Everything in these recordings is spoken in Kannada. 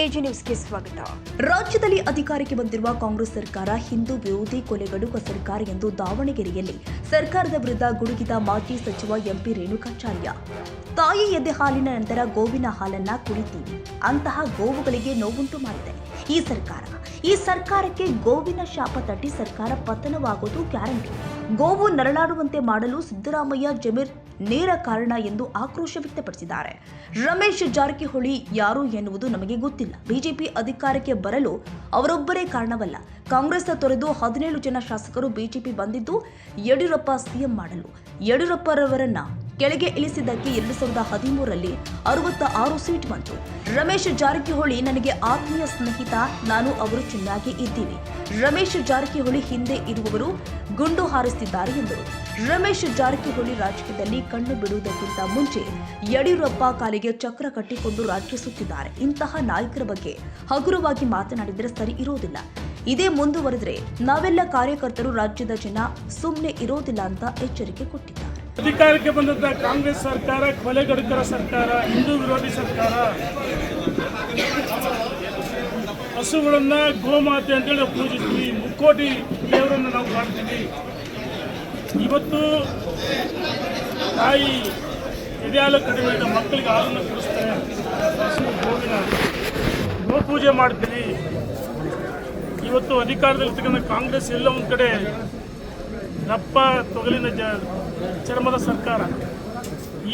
ಎಜಿ ನ್ಯೂಸ್ಗೆ ಸ್ವಾಗತ. ರಾಜ್ಯದಲ್ಲಿ ಅಧಿಕಾರಕ್ಕೆ ಬಂದಿರುವ ಕಾಂಗ್ರೆಸ್ ಸರ್ಕಾರ ಹಿಂದೂ ವಿರೋಧಿ ಕೊಲೆಗಡುಕ ಸರ್ಕಾರ ಎಂದು ದಾವಣಗೆರೆಯಲ್ಲಿ ಸರ್ಕಾರದ ವಿರುದ್ಧ ಗುಡುಗಿದ ಮಾಜಿ ಸಚಿವ ಎಂಪಿ ರೇಣುಕಾಚಾರ್ಯ. ತಾಯಿ ಎದೆ ಹಾಲಿನ ನಂತರ ಗೋವಿನ ಹಾಲನ್ನ ಕುಡಿತೀವಿ, ಅಂತಹ ಗೋವುಗಳಿಗೆ ನೋವುಂಟು ಮಾಡಿದೆ ಈ ಸರ್ಕಾರಕ್ಕೆ ಗೋವಿನ ಶಾಪ ತಟ್ಟಿ ಸರ್ಕಾರ ಪತನವಾಗುವುದು ಗ್ಯಾರಂಟಿ. ಗೋವು ನರಳಾಡುವಂತೆ ಮಾಡಲು ಸಿದ್ದರಾಮಯ್ಯ ಜಮೀರ್ ನೇರ ಕಾರಣ ಎಂದು ಆಕ್ರೋಶ ವ್ಯಕ್ತಪಡಿಸಿದ್ದಾರೆ. ರಮೇಶ್ ಜಾರಕಿಹೊಳಿ ಯಾರು ಎನ್ನುವುದು ನಮಗೆ ಗೊತ್ತಿಲ್ಲ. ಬಿಜೆಪಿ ಅಧಿಕಾರಕ್ಕೆ ಬರಲು ಅವರೊಬ್ಬರೇ ಕಾರಣವಲ್ಲ. ಕಾಂಗ್ರೆಸ್ ತೊರೆದು 17 ಜನ ಶಾಸಕರು ಬಿಜೆಪಿ ಬಂದಿದ್ದು ಯಡಿಯೂರಪ್ಪ ಸಿಎಂ ಮಾಡಲು. ಯಡಿಯೂರಪ್ಪರವರನ್ನ ಕೆಳಗೆ ಇಳಿಸಿದ್ದಕ್ಕೆ 2013ರಲ್ಲಿ 66 ಸೀಟ್ ಬಂತು. ರಮೇಶ್ ಜಾರಕಿಹೊಳಿ ನನಗೆ ಆತ್ಮೀಯ ಸ್ನೇಹಿತ, ನಾನು ಅವರು ಚೆನ್ನಾಗಿ ಇದ್ದೀವಿ. ರಮೇಶ್ ಜಾರಕಿಹೊಳಿ ಹಿಂದೆ ಇರುವವರು ಗುಂಡು ಹಾರಿಸುತ್ತಿದ್ದಾರೆ ಎಂದರು. ರಮೇಶ್ ಜಾರಕಿಹೊಳಿ ರಾಜಕೀಯದಲ್ಲಿ ಕಣ್ಣು ಬಿಡುವುದಕ್ಕಿಂತ ಮುಂಚೆ ಯಡಿಯೂರಪ್ಪ ಕಾಲಿಗೆ ಚಕ್ರ ಕಟ್ಟಿಕೊಂಡು ರಾಜ್ಯ ಸುತ್ತಿದ್ದಾರೆ. ಇಂತಹ ನಾಯಕರ ಬಗ್ಗೆ ಹಗುರವಾಗಿ ಮಾತನಾಡಿದರೆ ಸರಿ ಇರೋದಿಲ್ಲ. ಇದೇ ಮುಂದುವರೆದರೆ ನಾವೆಲ್ಲ ಕಾರ್ಯಕರ್ತರು, ರಾಜ್ಯದ ಜನ ಸುಮ್ಮನೆ ಇರೋದಿಲ್ಲ ಅಂತ ಎಚ್ಚರಿಕೆ ಕೊಟ್ಟಿದ್ದಾರೆ. ಅಧಿಕಾರಕ್ಕೆ ಬಂದಂತ ಕಾಂಗ್ರೆಸ್ ಸರ್ಕಾರ ಕೊಲೆಗಡುಕರ ಸರ್ಕಾರ, ಹಿಂದೂ ವಿರೋಧಿ ಸರ್ಕಾರ. ಹಸುಗಳನ್ನ ಗೋಮಾತೆ ಅಂತೇಳಿ ನಾವು ಪೂಜಿಸ್ತೀವಿ, ಮುಕ್ಕೋಟಿ ದೇವರನ್ನು ನಾವು ಕಾಣ್ತೀವಿ. ಇವತ್ತು ತಾಯಿ ಎದೆಹಾಲು ಕಡಿಮೆ ಇದ್ದ ಮಕ್ಕಳಿಗೆ ಹಾಲನ್ನು ಕುಡಿಸ್ತಾರೆ, ಗೋವಿನ ಗೋಪೂಜೆ ಮಾಡ್ತೀವಿ. ಇವತ್ತು ಅಧಿಕಾರದಲ್ಲಿರ್ತಕ್ಕಂಥ ಕಾಂಗ್ರೆಸ್ ಎಲ್ಲ ಒಂದು ಕಡೆ ದಪ್ಪ ತೊಗಲಿನ ಚರ್ಮದ ಸರ್ಕಾರ.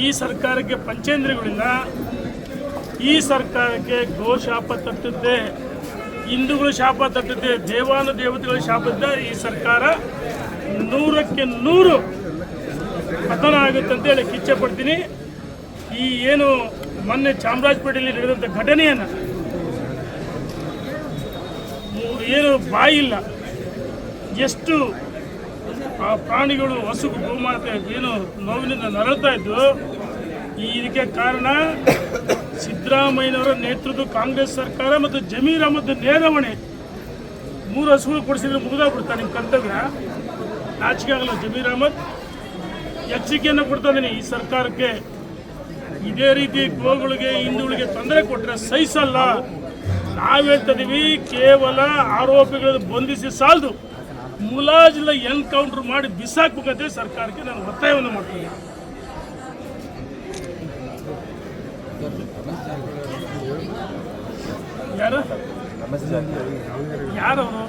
ಈ ಸರ್ಕಾರಕ್ಕೆ ಪಂಚೇಂದ್ರಿಯಗಳಿಲ್ಲ. ಈ ಸರ್ಕಾರಕ್ಕೆ ಗೋ ಶಾಪ ತಟ್ಟುತ್ತೆ, ಹಿಂದೂಗಳು ಶಾಪ ತಟ್ಟುತ್ತೆ, ದೇವಾನು ದೇವತೆಗಳ ಶಾಪದ ಈ ಸರ್ಕಾರ 100ಕ್ಕೆ 100 ಪತನ ಆಗುತ್ತೆ ಅಂತೇಳಿ ಕಿಚ್ಚೆ ಪಡ್ತೀನಿ. ಈ ಏನು ಮೊನ್ನೆ ಚಾಮರಾಜಪೇಟೆಯಲ್ಲಿ ನಡೆದಂಥ ಘಟನೆಯನ್ನು ಏನು ಬಾಯಿಲ್ಲ, ಎಷ್ಟು ಆ ಪ್ರಾಣಿಗಳು ಹಸು ಗೋಮಾತೆ ಏನು ನೋವಿನಿಂದ ನರಳ್ತಾ ಇದ್ದು, ಇದಕ್ಕೆ ಕಾರಣ ಸಿದ್ದರಾಮಯ್ಯನವರ ನೇತೃತ್ವದ ಕಾಂಗ್ರೆಸ್ ಸರ್ಕಾರ ಮತ್ತು ಜಮೀರ್ ಅಹಮದ್ ನೇರವಣೆ. 3 ಹಸುಗಳು ಕೊಡಿಸಿದ್ರೆ ಮುಗಿದಾಗ್ಬಿಡ್ತಾ ನಿಮ್ಮ ಕರ್ತವ್ಯ. ನಾಚಿಕೆ ಆಗಲ್ಲ. ಜಮೀರ್ ಅಹಮದ್ ಎಚ್ಚರಿಕೆಯನ್ನು ಕೊಡ್ತಾ ಇದ್ದೀನಿ ಈ ಸರ್ಕಾರಕ್ಕೆ. ಇದೇ ರೀತಿ ಗೋಗಳಿಗೆ ಹಿಂದೂಗಳಿಗೆ ತೊಂದರೆ ಕೊಟ್ಟರೆ ಸಹಿಸಲ್ಲ. ನಾವು ಹೇಳ್ತಿದ್ದೀವಿ, ಕೇವಲ ಆರೋಪಿಗಳನ್ನು ಬಂಧಿಸಿ ಸಾಲದು, ಮುಲಾಜಿಲ್ಲ ಎನ್ಕೌಂಟರ್ ಮಾಡಿ ಬಿಸಾಕ್ಬೇಕಂತ ಸರ್ಕಾರಕ್ಕೆ ನಾನು ಒತ್ತಾಯವನ್ನು ಮಾಡ್ತೀನಿ. ಯಾರವರು?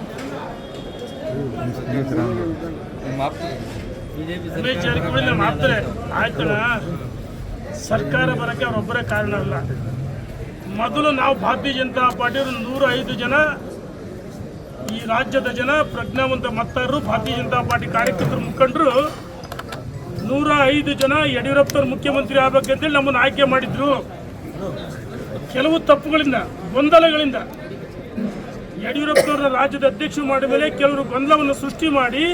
ರಮೇಶ್ ಜಾರಕಿಹೊಳಿ ನಮ್ಮ ಆಪ್ತರೆ. ಆಯ್ತಣ, ಸರ್ಕಾರ ಬರೋಕ್ಕೆ ಅವರೊಬ್ಬರೇ ಕಾರಣ ಅಲ್ಲ. ಮೊದಲು ನಾವು ಭಾರತೀಯ ಜನತಾ ಪಾರ್ಟಿಯವರು 105 ಜನ, ಈ ರಾಜ್ಯದ ಜನ ಪ್ರಜ್ಞಾವಂತ ಮತದಾರರು, ಭಾರತೀಯ ಜನತಾ ಪಾರ್ಟಿ ಕಾರ್ಯಕರ್ತರು, ಮುಖಂಡರು 105 ಜನ ಯಡಿಯೂರಪ್ಪನವರು ಮುಖ್ಯಮಂತ್ರಿ ಆಗಬೇಕಂತೇಳಿ ನಮ್ಮನ್ನು ಆಯ್ಕೆ ಮಾಡಿದ್ರು. ಕೆಲವು ತಪ್ಪುಗಳಿಂದ, ಗೊಂದಲಗಳಿಂದ ಯಡಿಯೂರಪ್ಪನವರ ರಾಜ್ಯದ ಅಧ್ಯಕ್ಷರು ಮಾಡಿದ ಮೇಲೆ ಕೆಲವರು ಗೊಂದಲವನ್ನು ಸೃಷ್ಟಿ ಮಾಡಿ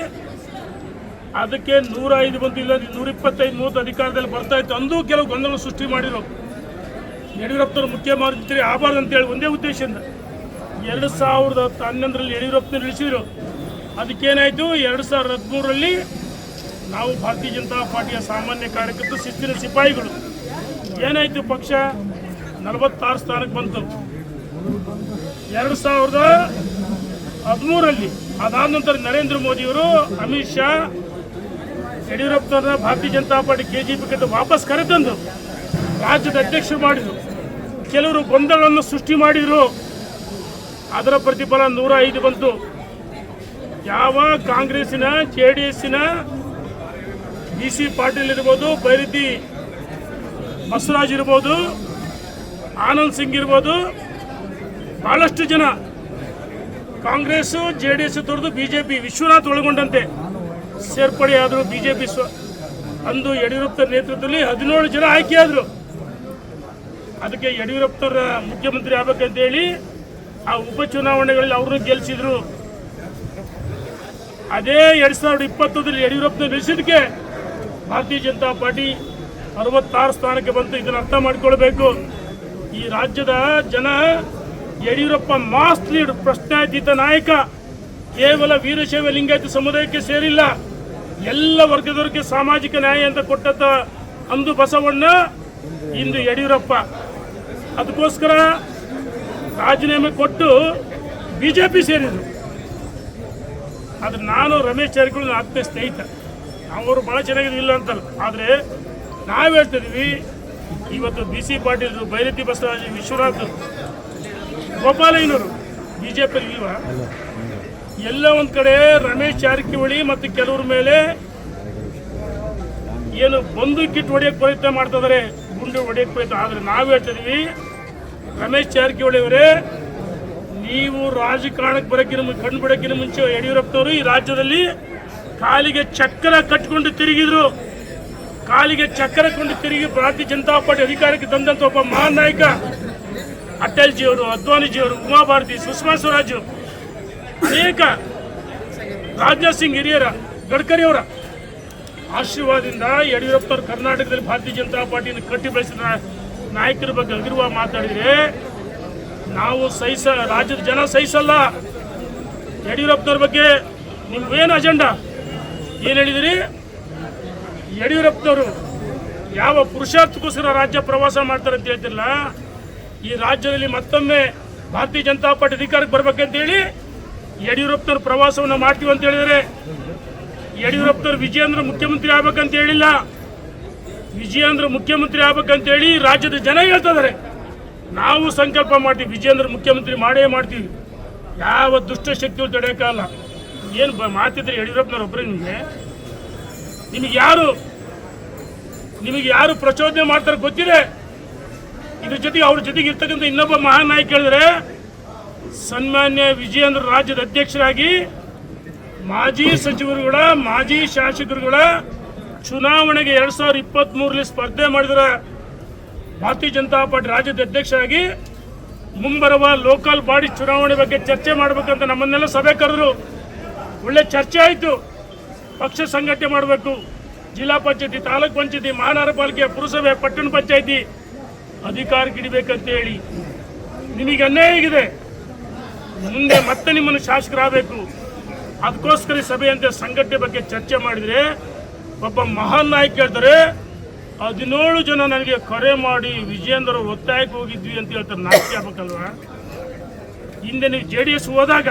ಅದಕ್ಕೆ 105 ಬಂತು, ಇಲ್ಲ 125-30 ಅಧಿಕಾರದಲ್ಲಿ ಬರ್ತಾ ಇತ್ತು. ಅಂದು ಕೆಲವು ಗೊಂದಲ ಸೃಷ್ಟಿ ಮಾಡಿದ್ರು. ಯಡಿಯೂರಪ್ಪನವರು ಮುಖ್ಯಮಂತ್ರಿ ಆಗಬಾರ್ದು ಅಂತೇಳಿ ಒಂದೇ ಉದ್ದೇಶದಿಂದ 2011ರಲ್ಲಿ ಯಡಿಯೂರಪ್ಪನವರು ಇಳಿಸಿದ್ರು. ಅದಕ್ಕೇನಾಯಿತು, 2013ರಲ್ಲಿ ನಾವು ಭಾರತೀಯ ಜನತಾ ಪಾರ್ಟಿಯ ಸಾಮಾನ್ಯ ಕಾರ್ಯಕರ್ತರು, ಶಿಸ್ತಿನ ಸಿಪಾಯಿಗಳು, ಏನಾಯಿತು, ಪಕ್ಷ 46 ಸ್ಥಾನಕ್ಕೆ ಬಂತು 2013ರಲ್ಲಿ. ಅದಾದ ನಂತರ ನರೇಂದ್ರ ಮೋದಿಯವರು, ಅಮಿತ್ ಶಾ ಯಡಿಯೂರಪ್ಪನವ್ರನ್ನ ಭಾರತೀಯ ಜನತಾ ಪಾರ್ಟಿ KJP ವಾಪಸ್ ಕರೆತಂದು ರಾಜ್ಯದ ಅಧ್ಯಕ್ಷರು ಮಾಡಿದರು. ಕೆಲವರು ಗೊಂದಲವನ್ನು ಸೃಷ್ಟಿ ಮಾಡಿದರು. ಅದರ ಪ್ರತಿಫಲ 105 ಬಂತು. ಯಾವ ಕಾಂಗ್ರೆಸ್ಸಿನ, JDSನ BC ಪಾಟೀಲ್ ಇರ್ಬೋದು, ಬೈರತಿ ಬಸವರಾಜ್ ಇರ್ಬೋದು, ಆನಂದ್ ಸಿಂಗ್ ಇರ್ಬೋದು, ಬಹಳಷ್ಟು ಜನ ಕಾಂಗ್ರೆಸ್ JDS ತೊರೆದು BJP, ವಿಶ್ವನಾಥ್ ಒಳಗೊಂಡಂತೆ ಸೇರ್ಪಡೆ ಆದರು BJP. ಅಂದು ಯಡಿಯೂರಪ್ಪನ ನೇತೃತ್ವದಲ್ಲಿ 17 ಜನ ಆಯ್ಕೆಯಾದರು. ಅದಕ್ಕೆ ಯಡಿಯೂರಪ್ಪನವರ ಮುಖ್ಯಮಂತ್ರಿ ಆಗಬೇಕಂತೇಳಿ ಆ ಉಪಚುನಾವಣೆಗಳಲ್ಲಿ ಅವ್ರನ್ನ ಗೆಲ್ಲಿಸಿದ್ರು. ಅದೇ 2021ರಲ್ಲಿ ಯಡಿಯೂರಪ್ಪನ ನಿಲ್ಲಿಸಿದಕ್ಕೆ ಭಾರತೀಯ ಜನತಾ ಪಾರ್ಟಿ 66 ಸ್ಥಾನಕ್ಕೆ ಬಂತು. ಇದನ್ನು ಅರ್ಥ ಮಾಡಿಕೊಳ್ಬೇಕು. ಈ ರಾಜ್ಯದ ಜನ ಯಡಿಯೂರಪ್ಪ ಮಾಸ್ ಲೀಡ್, ಪ್ರಶ್ನಾತೀತ ನಾಯಕ, ಕೇವಲ ವೀರಶೈವ ಲಿಂಗಾಯತ ಸಮುದಾಯಕ್ಕೆ ಸೇರಿಲ್ಲ, ಎಲ್ಲ ವರ್ಗದವರಿಗೆ ಸಾಮಾಜಿಕ ನ್ಯಾಯ ಅಂತ ಕೊಟ್ಟಂತ ಅಂದು ಬಸವಣ್ಣ, ಇಂದು ಯಡಿಯೂರಪ್ಪ. ಅದಕ್ಕೋಸ್ಕರ ರಾಜೀನಾಮೆ ಕೊಟ್ಟು BJP ಸೇರಿದರು. ಆದರೆ ನಾನು ರಮೇಶ್ ಜಾರಕಿಹೊಳಿ ಆತ್ಮೀಯ ಸ್ನೇಹಿತ, ಅವರು ಭಾಳ ಚೆನ್ನಾಗಿಲ್ಲ ಅಂತಲ್ಲ. ಆದರೆ ನಾವು ಹೇಳ್ತಿದ್ದೀವಿ, ಇವತ್ತು BC ಪಾಟೀಲ್, ಬೈರತಿ ಬಸವರಾಜ್, ವಿಶ್ವನಾಥ್, ಗೋಪಾಲಯ್ಯನವರು BJP ಇಲ್ವಾ? ಎಲ್ಲ ಒಂದು ಕಡೆ ರಮೇಶ್ ಜಾರಕಿಹೊಳಿ ಮತ್ತು ಕೆಲವ್ರ ಮೇಲೆ ಏನು ಬಂದೂಕಿಟ್ಟು ಹೊಡೆಯಕ್ಕೆ ಪ್ರಯತ್ನ ಮಾಡ್ತಿದ್ದಾರೆ, ಗುಂಡು ಹೊಡೆಯಕ್ಕೆ ಪ್ರಯತ್ನ. ಆದರೆ ನಾವು ಹೇಳ್ತಿದ್ದೀವಿ, ರಮೇಶ್ ಜಾರಕಿಹೊಳಿ ಅವರೇ, ನೀವು ರಾಜಕಾರಣಕ್ಕೆ ಬರೋಕ್ಕಿಂತ ಕಣ್ಣು ಬಿಡೋಕ್ಕಿಂತ ಮುಂಚೆ ಯಡಿಯೂರಪ್ಪನವರು ಈ ರಾಜ್ಯದಲ್ಲಿ ಕಾಲಿಗೆ ಚಕ್ರ ಕಟ್ಕೊಂಡು ತಿರುಗಿದ್ರು. ಕಾಲಿಗೆ ಚಕ್ರ ಕೊಂಡು ತಿರುಗಿ ಭಾರತೀಯ ಜನತಾ ಪಾರ್ಟಿ ಅಧಿಕಾರಕ್ಕೆ ತಂದಂಥ ಒಬ್ಬ ಮಹಾನ್ ನಾಯಕ ಅಟಲ್ಜಿಯವರು, ಅದ್ವಾನಿಜಿಯವರು, ಉಮಾಭಾರತಿ, ಸುಷ್ಮಾ ಸ್ವರಾಜ್, ಅನೇಕ ರಾಜನಾಥ್ ಸಿಂಗ್ ಹಿರಿಯರ, ಗಡ್ಕರಿ ಅವರ ಆಶೀರ್ವಾದದಿಂದ ಯಡಿಯೂರಪ್ಪನವರು ಕರ್ನಾಟಕದಲ್ಲಿ ಭಾರತೀಯ ಜನತಾ ಪಾರ್ಟಿಯನ್ನು ಕಟ್ಟಿ ಬೆಳೆಸಿದ ನಾಯಕರ ಬಗ್ಗೆ ಅಗಿರುವಾಗಿ ಮಾತಾಡಿದರೆ ನಾವು ರಾಜ್ಯದ ಜನ ಸಹಿಸಲ್ಲ. ಯಡಿಯೂರಪ್ಪನವ್ರ ಬಗ್ಗೆ ನಿಮ್ಗೇನು ಅಜೆಂಡಾ ಏನು ಹೇಳಿದಿರಿ? ಯಡಿಯೂರಪ್ಪನವರು ಯಾವ ಪುರುಷಾರ್ಥಕ್ಕೋಸ್ಕರ ರಾಜ್ಯ ಪ್ರವಾಸ ಮಾಡ್ತಾರೆ ಅಂತ ಹೇಳ್ತಿಲ್ಲ. ಈ ರಾಜ್ಯದಲ್ಲಿ ಮತ್ತೊಮ್ಮೆ ಭಾರತೀಯ ಜನತಾ ಪಾರ್ಟಿ ಅಧಿಕಾರಕ್ಕೆ ಬರ್ಬೇಕಂತೇಳಿ ಯಡಿಯೂರಪ್ಪನವ್ರ ಪ್ರವಾಸವನ್ನು ಮಾಡ್ತೀವಿ ಅಂತ ಹೇಳಿದರೆ, ಯಡಿಯೂರಪ್ಪನವ್ರು ವಿಜಯೇಂದ್ರ ಮುಖ್ಯಮಂತ್ರಿ ಆಗ್ಬೇಕಂತ ಹೇಳಿಲ್ಲ. ವಿಜಯೇಂದ್ರ ಮುಖ್ಯಮಂತ್ರಿ ಆಗ್ಬೇಕಂತೇಳಿ ರಾಜ್ಯದ ಜನ ಹೇಳ್ತಿದ್ದಾರೆ. ನಾವು ಸಂಕಲ್ಪ ಮಾಡ್ತೀವಿ, ವಿಜಯೇಂದ್ರ ಮುಖ್ಯಮಂತ್ರಿ ಮಾಡೇ ಮಾಡ್ತೀವಿ. ಯಾವ ದುಷ್ಟಶಕ್ತಿಗಳು ತಡೆಯೋಕ್ಕಲ್ಲ. ಏನು ಮಾತಿದ್ರೆ ಯಡಿಯೂರಪ್ಪನವ್ರು ಒಬ್ಬರೇ ನಿಮಗೆ ಯಾರು ಪ್ರಚೋದನೆ ಮಾಡ್ತಾರೆ ಗೊತ್ತಿದೆ. ಇದ್ರ ಜೊತೆಗೆ ಅವ್ರ ಜೊತೆಗೆ ಇರ್ತಕ್ಕಂಥ ಇನ್ನೊಬ್ಬ ಮಹಾನ್ ನಾಯಕ ಹೇಳಿದ್ರೆ, ಸನ್ಮಾನ್ಯ ವಿಜಯೇಂದ್ರ ರಾಜ್ಯದ ಅಧ್ಯಕ್ಷರಾಗಿ ಮಾಜಿ ಸಚಿವರುಗಳ, ಮಾಜಿ ಶಾಸಕರುಗಳ ಚುನಾವಣೆಗೆ 2023ರಲ್ಲಿ ಸ್ಪರ್ಧೆ ಮಾಡಿದ್ರ ಭಾರತೀಯ ಜನತಾ ಪಾರ್ಟಿ ರಾಜ್ಯದ ಅಧ್ಯಕ್ಷರಾಗಿ ಮುಂಬರುವ ಲೋಕಲ್ ಬಾಡಿ ಚುನಾವಣೆ ಬಗ್ಗೆ ಚರ್ಚೆ ಮಾಡಬೇಕಂತ ನಮ್ಮನ್ನೆಲ್ಲ ಸಭೆ ಕರೆದ್ರು. ಒಳ್ಳೆ ಚರ್ಚೆ ಆಯಿತು. ಪಕ್ಷ ಸಂಘಟನೆ ಮಾಡಬೇಕು, ಜಿಲ್ಲಾ ಪಂಚಾಯತಿ, ತಾಲೂಕ್ ಪಂಚಾಯತಿ, ಮಹಾನಗರ ಪಾಲಿಕೆ, ಪುರಸಭೆ, ಪಟ್ಟಣ ಪಂಚಾಯತಿ ಅಧಿಕಾರಕ್ಕೆ ಇಡಬೇಕಂತ ಹೇಳಿ ನಿಮಗೆ ಅನ್ಯಾಯ ಆಗಿದೆ. ಮುಂದೆ ಮತ್ತೆ ನಿಮ್ಮನ್ನು ಶಾಸಕರಾಗಬೇಕು, ಅದಕ್ಕೋಸ್ಕರ ಸಭೆಯಂತೆ ಸಂಘಟನೆ ಬಗ್ಗೆ ಚರ್ಚೆ ಮಾಡಿದರೆ ಒಬ್ಬ ಮಹಾನ್ ನಾಯಕ ಹೇಳ್ತಾರೆ, 17 ಜನ ನನಗೆ ಕರೆ ಮಾಡಿ ವಿಜಯೇಂದ್ರ ಒತ್ತಾಯಕ್ಕೆ ಹೋಗಿದ್ವಿ ಅಂತ ಹೇಳ್ತಾರೆ. ನಾಚಿಕೆ ಆಗ್ಬೇಕಲ್ವಾ? ಹಿಂದೆ ನೀವು JDS ಹೋದಾಗ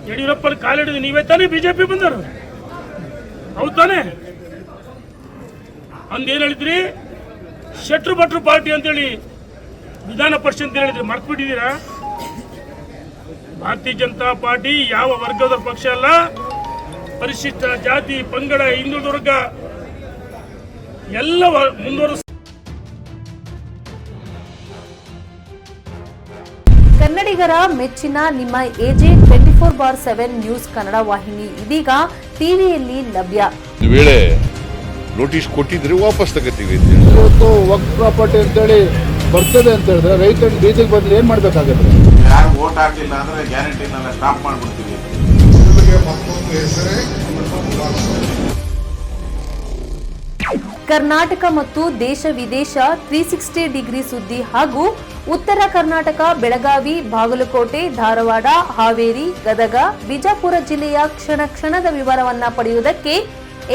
ಯಡಿಯೂರಪ್ಪನ ಕಾಲಿಡಿದು ನೀವೇ ತಾನೇ BJP ಬಂದರು, ಹೌದು ತಾನೇ? ಅಂದೇನು ಹೇಳಿದ್ರಿ? ಶೆಟ್ರು ಭಟ್ರು ಪಾರ್ಟಿ ಅಂತೇಳಿ ವಿಧಾನ ಪರಿಷತ್ ಅಂತ ಹೇಳಿದ್ರಿ, ಮರ್ತ್ಬಿಟ್ಟಿದ್ದೀರಾ? ಭಾರತೀಯ ಜನತಾ ಪಾರ್ಟಿ ಯಾವ ವರ್ಗದ ಪಕ್ಷ ಅಲ್ಲ. ಪರಿಶಿಷ್ಟ ಜಾತಿ, ಪಂಗಡ, ಹಿಂದುಳಿದ ವರ್ಗ ಎಲ್ಲ ಮುಂದುವರೆಸ. ಕನ್ನಡಿಗರ ಮೆಚ್ಚಿನ ನಿಮ್ಮ AJ 24/7 ನ್ಯೂಸ್ ಕನ್ನಡ ವಾಹಿನಿ ಇದೀಗ ಟಿವಿಯಲ್ಲಿ ಲಭ್ಯ. ಒಂದು ವೇಳೆ ನೋಟಿಸ್ ಕೊಟ್ಟಿದ್ರೆ ವಾಪಸ್ ತಗೋತೀವಿ. ಇವತ್ತು ವಕ್ಫ್ ಪ್ರಾಪರ್ಟಿ ಅಂತೇಳಿ ಬರ್ತದೆ ಅಂತ ಹೇಳಿದ್ರೆ ರೈತರು ಬೀದಿಗೆ ಬದಲು ಏನ್ ಮಾಡ್ಬೇಕಾಗುತ್ತೆ? ಯಾರು ವೋಟ್ ಹಾಕಲಿಲ್ಲ ಅಂದ್ರೆ ಗ್ಯಾರಂಟಿನೆಲ್ಲ ಸ್ಟಾಪ್ ಮಾಡ್ಬಿಡ್ತೀವಿ. ಕರ್ನಾಟಕ ಮತ್ತು ದೇಶ ವಿದೇಶ 360 ಡಿಗ್ರಿ ಸುದ್ದಿ ಹಾಗೂ ಉತ್ತರ ಕರ್ನಾಟಕ, ಬೆಳಗಾವಿ, ಬಾಗಲಕೋಟೆ, ಧಾರವಾಡ, ಹಾವೇರಿ, ಗದಗ, ಬಿಜಾಪುರ ಜಿಲ್ಲೆಯ ಕ್ಷಣ ಕ್ಷಣದ ವಿವರವನ್ನ ಪಡೆಯುವುದಕ್ಕೆ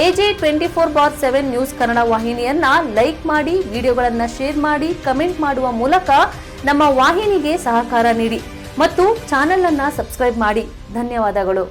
AJ 24/7 ನ್ಯೂಸ್ ಕನ್ನಡ ವಾಹಿನಿಯನ್ನ ಲೈಕ್ ಮಾಡಿ, ವಿಡಿಯೋಗಳನ್ನ ಶೇರ್ ಮಾಡಿ, ಕಮೆಂಟ್ ಮಾಡುವ ಮೂಲಕ ನಮ್ಮ ವಾಹಿನಿಗೆ ಸಹಕಾರ ನೀಡಿ ಮತ್ತು ಚಾನೆಲ್ ಅನ್ನ ಸಬ್ಸ್ಕ್ರೈಬ್ ಮಾಡಿ. ಧನ್ಯವಾದಗಳು.